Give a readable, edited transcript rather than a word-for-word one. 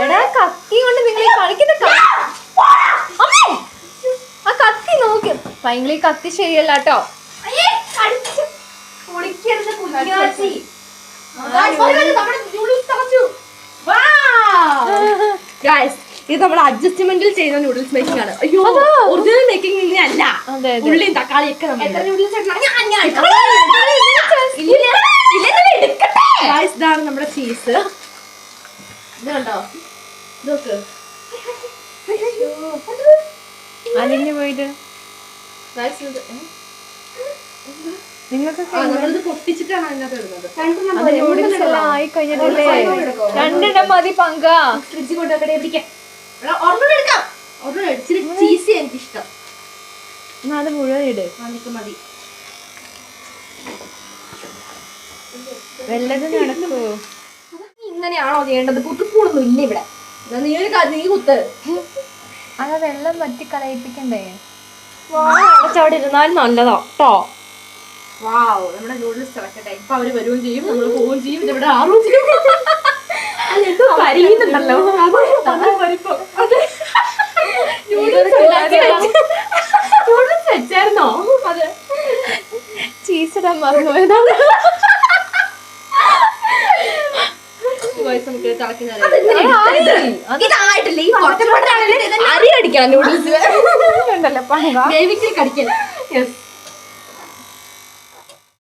എടാ കത്തി കൊണ്ട് നിങ്ങൾ കളിക്കുന്ന ആ കത്തി നോക്കി ഭയങ്കര കത്തി ശരിയല്ല കേട്ടോ. ഇത് നമ്മൾ അഡ്ജസ്റ്റ്മെന്റിൽ ചെയ്യുന്ന നൂഡിൽസ് മേക്കിംഗ് ആണ്. അയ്യോ ഒറിജിനൽ മേക്കിംഗ് അല്ല. ഉള്ളിയും തക്കാളിയൊക്കെ ഇതാണ് നമ്മുടെ ചീസ്. ഇത് കണ്ടോ നോക്ക് അലിഞ്ഞു പോയിട്ട് നിങ്ങൾക്ക് പൊട്ടിച്ചിട്ടാണ് അതിനകത്ത് ഇടുന്നത്. നൂഡിൽസ് എല്ലാം ആയി കഴിഞ്ഞിട്ടല്ലേ 2 എണ്ണം മതി പങ്ക. ഫ്രിഡ്ജ് കൊണ്ടുവെക്കട്ടെ. ഇച്ചിരി ചീസി എനിക്കിഷ്ടം. അത് മുഴുവൻ ഇട്. മതി. വല്ലതും നടക്കൂ. ഇങ്ങനെയാണോ ചെയ്യേണ്ടത്? കുത്തുക്കൂടൊന്നും ഇല്ല ഇവിടെ. നീ കുത്ത്. അതാ വെള്ളം വറ്റി കളയിപ്പിക്കണ്ടേ? അടച്ചവിടെ ഇരുന്നാലും നല്ലതാ കേട്ടോ. വാവ്, നമ്മുടെ നൂഡിൽസ് തിളക്കട്ടെ. ഇപ്പൊ അവര് വരുകയും ചെയ്യും, നമ്മള് പോവുകയും ചെയ്യും. ഇവിടെ ആറും ചെയ്യും. പരിയുന്നുണ്ടല്ലോ നൂഡിൽസ് വെച്ചായിരുന്നോ? അതെ, ചീസ് ഇടാൻ മറന്നുപോയതാ. അരി അടിക്കണം നൂഡിൽസ്. ഉണ്ടല്ലോ പങ്ക വേവിക്കൽ കടിക്കണം.